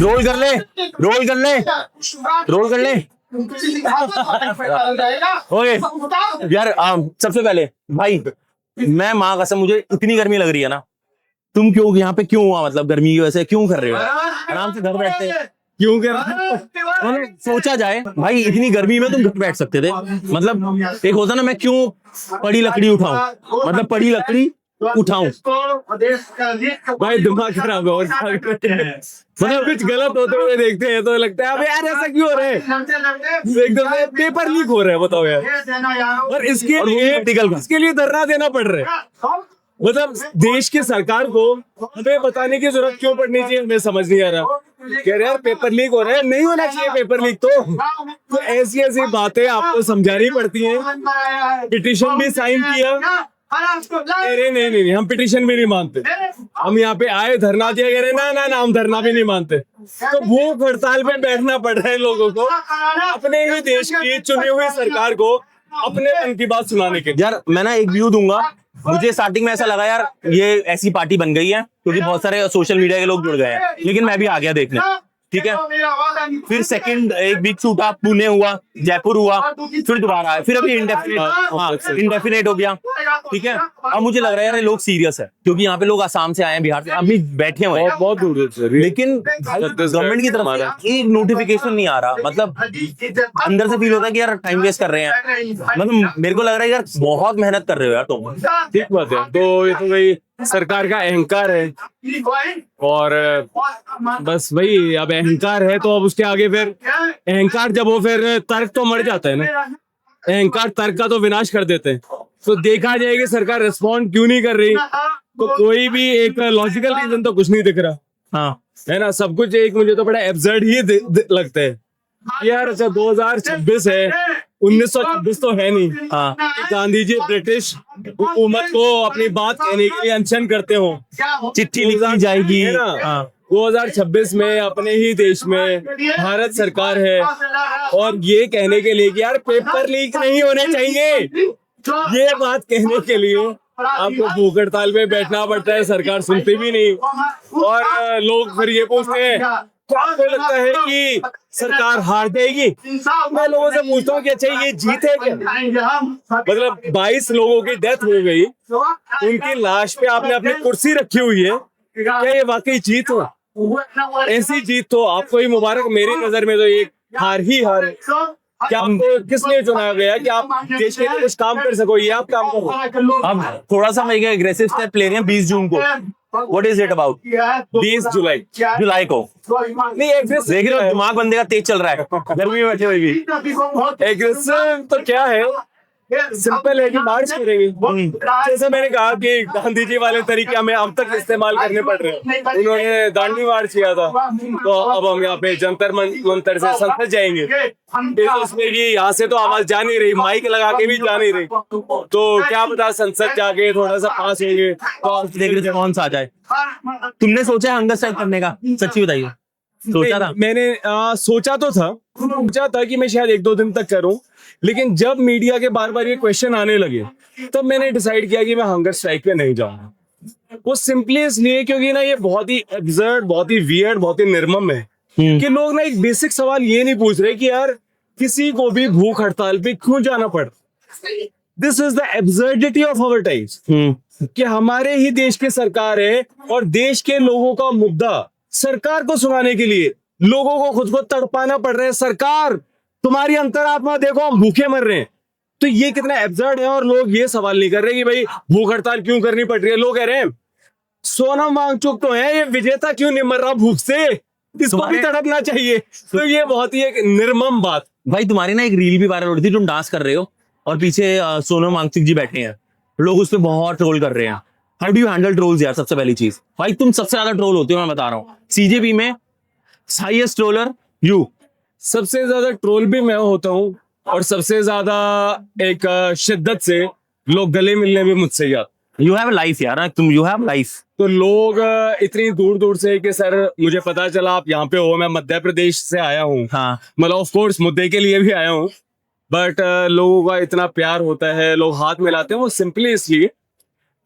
Role कर ले, role कर ले, रोल कर ले। ओके यार, सबसे पहले भाई, मैं माँ कसम, मुझे इतनी गर्मी लग रही है ना, तुम क्यों यहाँ पे क्यों हुआ, मतलब गर्मी की वजह से क्यों कर रहे हो? आराम से घर बैठते क्यों कर रहे हो? मतलब सोचा जाए भाई, इतनी गर्मी में तुम घर बैठ सकते थे। मतलब एक होता ना, मैं क्यों पड़ी लकड़ी उठाऊं, मतलब पड़ी लकड़ी उठाऊं। भाई दिमाग खराब है और मतलब कुछ गलत होते हुए देखते हैं तो लगता है अबे यार ऐसा क्यों हो रहा है, एकदम से पेपर लीक हो रहा है, बताओ यार। और इसके लिए धरना देना पड़ रहा है। मतलब देश की सरकार को हमें बताने की जरूरत क्यों पड़नी चाहिए, हमें समझ नहीं आ रहा। कह रहे यार पेपर लीक हो रहा है, नहीं होना चाहिए पेपर लीक, तो ऐसी ऐसी बातें आपको समझानी पड़ती हैं। पिटीशन भी साइन किया, अरे नहीं, हम पिटीशन भी नहीं मानते, हम यहाँ पे आए धरना दिया, कह रहे ना हम धरना भी नहीं मानते। तो भूख हड़ताल पे बैठना पड़ रहा है लोगों को, अपने ही देश की चुनी हुई सरकार को अपने मन की बात सुनाने के। यार मैं ना एक व्यू दूंगा, मुझे स्टार्टिंग में ऐसा लगा यार ये ऐसी पार्टी बन गई है क्योंकि बहुत सारे सोशल मीडिया के लोग जुड़ गए हैं, लेकिन मैं भी आ गया देखने, ठीक है। फिर सेकंड एक वीक छूटा, पुणे हुआ, जयपुर हुआ, फिर दोबारा आया, फिर अभी इंडेफिनेट हो गया, ठीक है। अब मुझे लग रहा है यार ये लोग सीरियस है, क्योंकि यहाँ पे लोग आसाम से आए हैं, बिहार से अभी बैठे हुए हैं बहुत दूर से, लेकिन गवर्नमेंट की तरफ से एक नोटिफिकेशन नहीं आ रहा। मतलब अंदर से फील होता है कि यार टाइम वेस्ट कर रहे हैं। मतलब मेरे को लग रहा है यार बहुत मेहनत कर रहे हो यार तुम। ठीक बात है, तो ये तो भाई सरकार का अहंकार है, और बस वही अब अहंकार है तो अब उसके आगे फिर अहंकार जब हो फिर तर्क तो मर जाता है ना, अहंकार तर्क का तो विनाश कर देते हैं। तो देखा जाए कि सरकार रिस्पॉन्ड क्यों नहीं कर रही, तो कोई भी एक लॉजिकल रीजन तो कुछ नहीं दिख रहा। हाँ है ना, सब कुछ एक मुझे तो बड़ा एब्सर्ड ही लगता है यार। अच्छा 2026 है, 1926 तो है नहीं। हाँ गांधी जी ब्रिटिश हुकूमत को अपनी बात कहने के लिए अनशन करते हो, चिट्ठी लिखी जाएगी, है ना। हाँ 2026 में अपने ही देश में भारत सरकार है, और ये कहने के लिए कि यार पेपर लीक नहीं होने चाहिए, ये बात कहने के लिए आपको भूख हड़ताल पे बैठना पड़ता है। सरकार सुनती भी नहीं, और लोग फिर ये पूछते हैं क्या आपको लगता है कि सरकार हार जाएगी? मैं लोगों से पूछता हूँ कि अच्छा ये जीत है क्या? मतलब 22 लोगों की डेथ हो गई, उनकी लाश पे आपने अपनी कुर्सी रखी हुई है, क्या ये वाकई जीत हो? ऐसी जीत तो आपको ही मुबारक, मेरी नजर में तो ये हार ही हार है। क्या आपको किस लिए चुना गया कि आप देश के लिए कुछ काम कर सको, ये आप काम करो। अब थोड़ा सा मैं एग्रेसिव स्टेप ले रहे हैं 20 जून को। What is it about? 20 जुलाई को नहीं एग्रेसिव, देख रहे हो दिमाग बंदे का तेज चल रहा है गर्मी में बैठे हुए भी। एग्रेसिव तो क्या है, सिंपल है कि मार्च करेंगे। जैसे मैंने कहा कि गांधी जी वाले तरीके हमें अब तक इस्तेमाल करने पड़ रहे हैं। उन्होंने दांडी मार्च किया था, तो अब हम यहाँ पे जंतर मंतर से संसद जाएंगे। इसमें कि यहाँ से तो आवाज जा नहीं रही, माइक लगा के भी जा नहीं रही, तो क्या पता संसद जाके थोड़ा सा पास होंगे तो देख रहे थे कौन सा आ जाए। तुमने सोचा है हंगर स्ट्राइक करने का? सच्ची बताइए। सोचा था? मैंने सोचा था कि मैं शायद 1-2 दिन तक करूं, लेकिन जब मीडिया के बार बार ये क्वेश्चन आने लगे तब मैंने डिसाइड किया कि मैं हंगर स्ट्राइक पे नहीं जाऊंगा। वो सिंपली इसलिए क्योंकि ना ये बहुत ही एब्सर्ड, बहुत ही वियर्ड, बहुत ही निर्मम है कि लोग ना एक बेसिक सवाल ये नहीं पूछ रहे कि यार किसी को भी भूख हड़ताल पे क्यों जाना पड़। This is the absurdity of our times कि हमारे ही देश की सरकार है और देश के लोगों का मुद्दा सरकार को सुनाने के लिए लोगों को खुद को तड़पाना पड़ रहा है। सरकार तुम्हारी अंतरात्मा देखो, हम भूखे मर रहे हैं। तो ये कितना एब्सर्ड है, और लोग ये सवाल नहीं कर रहे कि भाई भूख हड़ताल क्यों करनी पड़ रही है। लोग कह रहे हैं सोनम वांगचुक तो है, ये विजेता क्यों नहीं मर रहा भूख से, इसको भी तड़पना चाहिए। तो ये बहुत ही एक निर्मम बात। भाई तुम्हारी ना एक रील भी वायरल हो रही थी, तुम डांस कर रहे हो और पीछे सोनम वांगचुक जी बैठे हैं, लोग उस पर बहुत ट्रोल कर रहे हैं। How do you handle trolls यार? सबसे पहली चीज भाई, तुम सबसे ज्यादा ट्रोल होते हो, मैं बता रहा हूँ। सीजेपी में हाईएस्ट ट्रोलर यू। सबसे ज्यादा ट्रोल भी मैं होता हूँ, और सबसे ज्यादा एक शिद्दत से लोग गले मिलने भी मुझसे जाते। यू हैव लाइफ यार, तुम यू हैव लाइफ। तो लोग इतनी दूर दूर से कि सर मुझे पता चला आप यहाँ पे हो, मैं मध्य प्रदेश से आया हूँ। हाँ मतलब ऑफ कोर्स मुद्दे के लिए भी आया हूँ, बट लोगों का इतना प्यार होता है, लोग हाथ मिलाते हैं, वो सिंपली इसलिए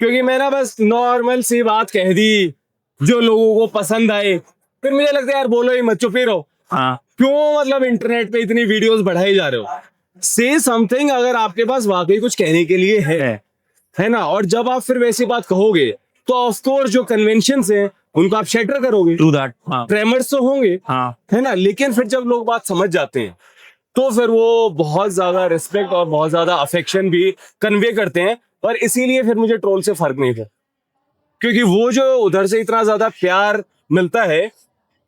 क्योंकि मैं ना बस नॉर्मल सी बात कह दी जो लोगों को पसंद आए, फिर मुझे लगता है यार बोलो ही मत, चुप ही रहो। हाँ क्यों मतलब इंटरनेट पे इतनी वीडियोस बढ़ाई जा रहे हो? से समथिंग अगर आपके पास वाकई कुछ कहने के लिए है ना। और जब आप फिर वैसी बात कहोगे तो ऑफ कोर्स जो कन्वेंशंस हैं उनको आप शैटर करोगे, ट्रू दैट। हाँ ट्रेमर्स तो होंगे, हाँ है ना। लेकिन फिर जब लोग बात समझ जाते हैं तो फिर वो बहुत ज्यादा रिस्पेक्ट और बहुत ज्यादा अफेक्शन भी कन्वे करते हैं। और इसीलिए फिर मुझे ट्रोल से फर्क नहीं था, क्योंकि वो जो उधर से इतना ज्यादा प्यार मिलता है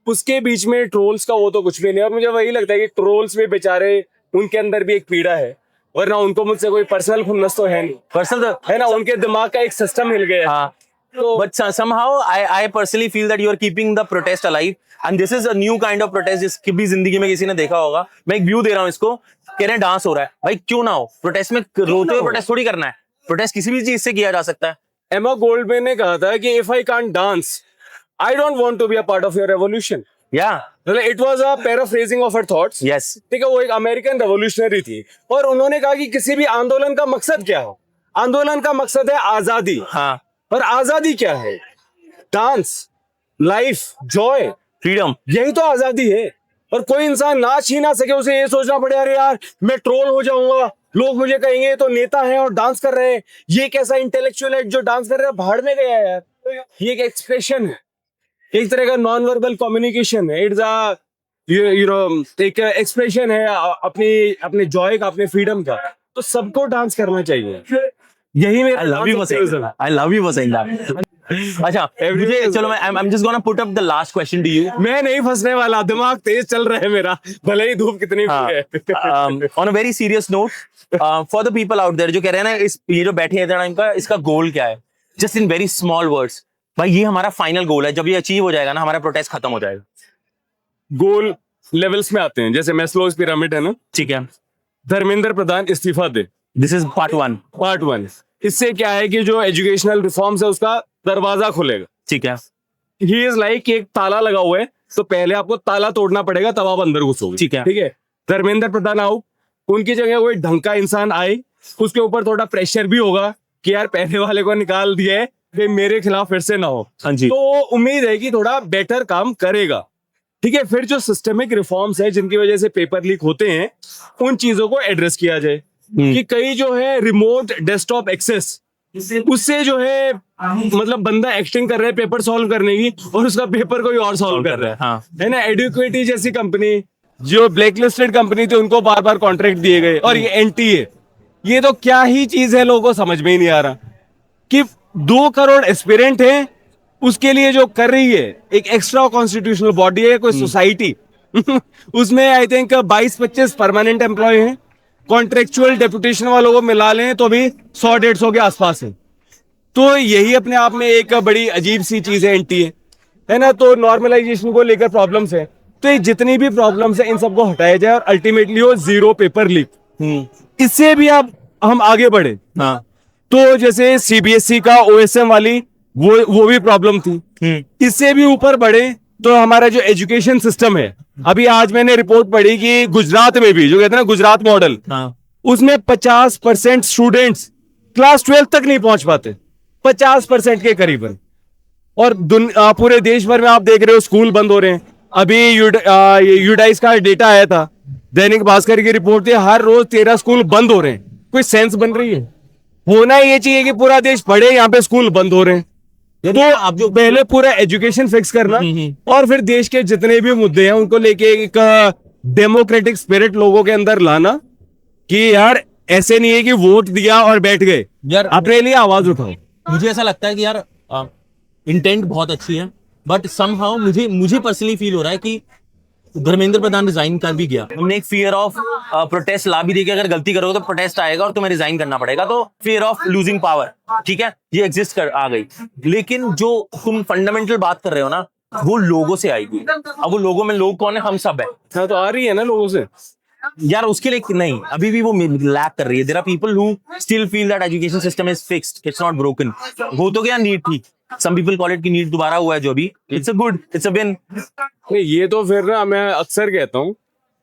उसके बीच में ट्रोल्स का वो तो कुछ भी नहीं। और मुझे वही लगता है कि ट्रोल्स भी बेचारे, उनके अंदर भी एक पीड़ा है, वरना उनको मुझसे कोई पर्सनल खुन्नस तो है नहीं। पर्सनल है ना, उनके दिमाग का एक सिस्टम हिल गया है। हाँ तो but somehow I personally feel that you are keeping the protest alive and this is a new kind of protest जिसकी भी जिंदगी में किसी ने देखा होगा। मैं एक व्यू दे रहा हूँ इसको, कह रहे हैं डांस हो रहा है, भाई क्यों ना हो। प्रोटेस्ट में रोते हुए प्रोटेस्ट थोड़ी करना है, प्रोटेस्ट किसी भी चीज से किया जा सकता है। एमा गोल्डमैन ने कहा था कि if I can't dance I don't want to be a part of your revolution. या it was a paraphrasing of her thoughts. Yes ठीक है, वो एक अमेरिकन रेवोल्यूशनरी थी और उन्होंने कहा कि किसी भी आंदोलन का मकसद क्या है? आंदोलन का मकसद है आजादी। हाँ और आजादी क्या है? Dance, life, Joy, freedom. यही तो आजादी है। और कोई इंसान नाच ही ना सके, उसे ये सोचना पड़े अरे यार मैं ट्रोल हो जाऊंगा, लोग मुझे कहेंगे तो नेता हैं और डांस कर रहे हैं, ये कैसा इंटेलेक्चुअल है जो डांस कर रहा है, भाड़ में गया है यार। ये एक एक्सप्रेशन है, एक तरह का नॉन वर्बल कम्युनिकेशन है। इट्स अ यू नो एक एक्सप्रेशन है अपने जॉय का, अपने फ्रीडम का। तो सबको डांस करना चाहिए, यही मेरा I love you for saying that. I love you for saying that. अच्छा मुझे चलो मैं I'm just gonna put up the last question to you. मैं नहीं फंसने वाला, दिमाग तेज चल रहा है मेरा, भले ही धूप कितनी भी है। On a very serious note, for the people out there जो कह रहे हैं ना ये जो बैठे हैं टाइम का, इसका गोल क्या है? Just in very small words. भाई ये हमारा फाइनल गोल है, जब ये अचीव हो जाएगा ना हमारा प्रोटेस्ट खत्म हो जाएगा। गोल लेवल्स में आते हैं, जैसे मैस्लोज पिरामिड है ना। ठीक है, धर्मेंद्र प्रधान इस्तीफा दे, दिस इज पार्ट 1। पार्ट 1। इससे क्या है कि जो एजुकेशनल रिफॉर्म्स है उसका दरवाजा खुलेगा। ठीक है, ही इज लाइक एक ताला लगा हुआ है, तो पहले आपको ताला तोड़ना पड़ेगा तब आप अंदर घुसोगे। ठीक है। ठीक है, धर्मेंद्र प्रधान आओ, उनकी जगह कोई ढंग का इंसान आए, उसके ऊपर थोड़ा प्रेशर भी होगा कि यार पहले वाले को निकाल दिया है, कि मेरे खिलाफ फिर से ना हो। हाँ जी। तो उम्मीद है कि थोड़ा बेटर काम करेगा। ठीक है, फिर जो सिस्टमिक रिफॉर्म्स है जिनकी वजह से पेपर लीक होते हैं, उन चीजों को एड्रेस किया जाए। कि कई जो है रिमोट डेस्कटॉप एक्सेस, उससे जो है मतलब बंदा एक्टिंग कर रहा है पेपर सॉल्व करने की और उसका पेपर कोई और सॉल्व कर रहा है। हाँ। है ना, एडुकेटी जैसी कंपनी जो ब्लैकलिस्टेड कंपनी थी उनको बार बार कॉन्ट्रैक्ट दिए गए, और ये एनटीए, ये तो क्या ही चीज है, लोगों को समझ में ही नहीं आ रहा कि 2 करोड़ एस्पिरेंट है, उसके लिए जो कर रही है एक एक्स्ट्रा कॉन्स्टिट्यूशनल बॉडी है, कोई सोसाइटी उसमें आई थिंक 22-25 परमानेंट एम्प्लॉय हैं, कॉन्ट्रेक्चुअल डेपुटेशन वालों को मिला लें तो भी 100-150 के आसपास है। तो यही अपने आप में एक बड़ी अजीब सी चीज है एनटीए, है ना। तो नॉर्मलाइजेशन को लेकर प्रॉब्लम्स है, तो ये जितनी भी प्रॉब्लम्स है इन सबको हटाया जाए और अल्टीमेटली हो 0 पेपर लीक। इससे भी अब हम आगे बढ़े। हाँ। तो जैसे सीबीएसई का ओएसएम वाली वो भी प्रॉब्लम थी। इससे भी ऊपर बढ़े तो हमारा जो एजुकेशन सिस्टम है, अभी आज मैंने रिपोर्ट पढ़ी कि गुजरात में भी जो कहते हैं ना गुजरात मॉडल, उसमें 50% स्टूडेंट्स क्लास 12 तक नहीं पहुंच पाते, 50% के करीबन। और पूरे देश भर में आप देख रहे हो स्कूल बंद हो रहे हैं। अभी यूडाइस का डेटा आया था, दैनिक भास्कर की रिपोर्ट थी, हर रोज 13 स्कूल बंद हो रहे हैं। कोई सेंस बन रही है? होना ये चाहिए कि पूरा देश पढ़े, यहाँ पे स्कूल बंद हो रहे हैं। तो आप जो पहले पूरा एजुकेशन फिक्स करना और फिर देश के जितने भी मुद्दे हैं उनको लेके एक डेमोक्रेटिक स्पिरिट लोगों के अंदर लाना कि यार ऐसे नहीं है कि वोट दिया और बैठ गए, यार अपने लिए आवाज उठाओ। मुझे ऐसा लगता है कि यार इंटेंट बहुत अच्छी है, बट समहाउ मुझे पर्सनली फील हो रहा है कि धर्मेंद्र प्रधान रिजाइन कर भी गया, हमने एक फियर ऑफ प्रोटेस्ट ला भी दी कि अगर गलती करोगे तो प्रोटेस्ट आएगा और तुम्हें रिजाइन करना पड़ेगा, तो फियर ऑफ लूजिंग पावर, ठीक है, ये एग्जिस्ट कर आ गई। लेकिन जो तुम फंडामेंटल बात कर रहे हो ना, वो लोगों से आएगी। अब वो लोगों में लोग कौन है? हम सब है। हाँ, तो आ रही है ना लोगों से यार, उसके लिए नहीं, अभी भी वो लैक कर रही है। There are people who still feel that education system is fixed, it's not broken. वो तो क्या नीट थी, सम पीपल कॉल इट की नीट दोबारा हुआ है जो अभी, it's a good, it's a win. ये तो फिर ना मैं अक्सर कहता हूँ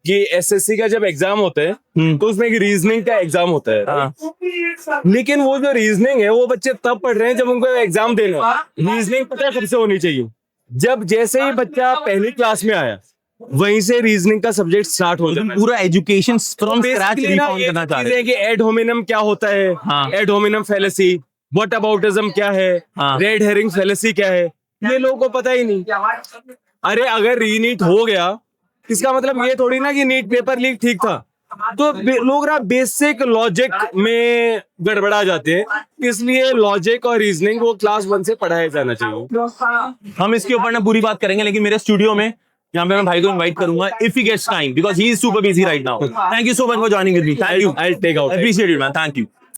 कि एसएससी का जब एग्जाम होता है तो उसमें एक रीजनिंग का एग्जाम होता है। लेकिन वो जो रीजनिंग है वो बच्चे तब पढ़ रहे हैं जब उनको एग्जाम देना। रीजनिंग पता है कब से होनी चाहिए? जब जैसे ही बच्चा पहली क्लास में आया वहीं से रीजनिंग का सब्जेक्ट स्टार्ट हो जाता है। पूरा एजुकेशन फ्रॉम स्क्रैच Basically ना रिफॉर्म ये करना चाह चीजें रहे हैं कि एड होमिनम क्या होता है, हाँ। एड होमिनम फैलेसी, व्हाट अबाउटिज्म क्या है, हाँ। रेड हेरिंग फैलेसी क्या है, ये लोगों को पता ही नहीं। अरे अगर रीनीट हो गया इसका मतलब ये थोड़ी ना कि नीट पेपर लीक ठीक था। तो लोग ना बेसिक लॉजिक में गड़बड़ा जाते हैं, इसलिए लॉजिक और रीजनिंग वो क्लास 1 से पढ़ाया जाना चाहिए। हम इसके ऊपर ना पूरी बात करेंगे, लेकिन मेरे स्टूडियो में यहाँ पे मैं भाई को इनवाइट करूंगा if he gets time, because he is super busy right now. Thank you so much for joining with me. Thank you, I'll take out. Appreciate it man, thank you.